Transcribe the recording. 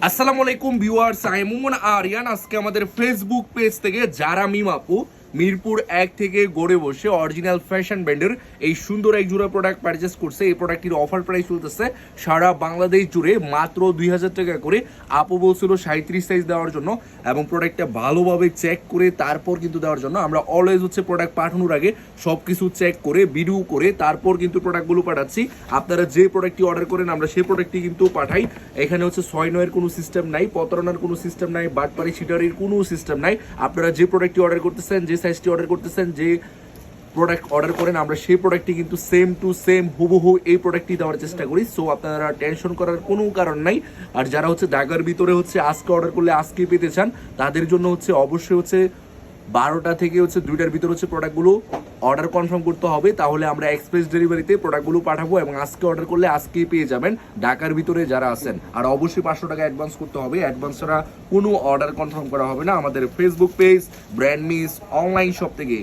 আসসালামু আলাইকুম ভিউয়ার্স, আমি মুমন আরিয়ান। আজকে আমাদের ফেসবুক পেজ থেকে যারা মিম আপু মিরপুর 1 থেকে গড়ে বসে অরিজিনাল ফ্যাশন ব্র্যান্ডের এই সুন্দর এক জোড়া প্রোডাক্ট পারচেস করছে। এই প্রোডাক্টটির অফার প্রাইস চলতেছে সারা বাংলাদেশ জুড়ে মাত্র 2000 টাকা করে। আপু বলছিল 37 সাইজ দেওয়ার জন্য এবং প্রোডাক্টটা ভালোভাবে চেক করে তারপর কিন্তু দেওয়ার জন্য। আমরা অলওয়েজ হচ্ছে প্রোডাক্ট পাঠানোর আগে সব কিছু চেক করে ভিডিও করে তারপর কিন্তু প্রোডাক্টগুলো পাঠাচ্ছি। আপনারা যে প্রোডাক্টটি অর্ডার করেন আমরা সেই প্রোডাক্টটি কিন্তু পাঠাই। এখানে হচ্ছে 6-9-এর কোনো সিস্টেম নাই, প্রতারণার কোনো সিস্টেম নাই, বাটপারি ছিটারির কোনো সিস্টেম নাই। আপনারা যে প্রোডাক্টটি অর্ডার করতেছেন, যে সাইজটি অর্ডার করতেছেন, যে প্রোডাক্ট অর্ডার করেন আমরা সেই প্রোডাক্টটি কিন্তু সেম টু সেম হুবহু এই প্রোডাক্টটি দেওয়ার চেষ্টা করি। সো আপনারা টেনশন করার কোনো কারণ নাই। আর যারা হচ্ছে ঢাকার ভিতরে হচ্ছে আজকে অর্ডার করলে আজকেই পেতে চান তাদের জন্য হচ্ছে অবশ্যই হচ্ছে 12টা থেকে হচ্ছে 2টার ভিতরে হচ্ছে প্রোডাক্টগুলো অর্ডার কনফার্ম করতে হবে, তাহলে আমরা এক্সপ্রেস ডেলিভারিতে প্রোডাক্টগুলো পাঠাবো এবং আজকে অর্ডার করলে আজকেই পেয়ে যাবেন ঢাকার ভিতরে যারা আছেন। আর অবশ্যই 500 টাকা অ্যাডভান্স করতে হবে, অ্যাডভান্স ছাড়া কোনো অর্ডার কনফার্ম করা হবে না আমাদের Facebook page brand miss online shop থেকে।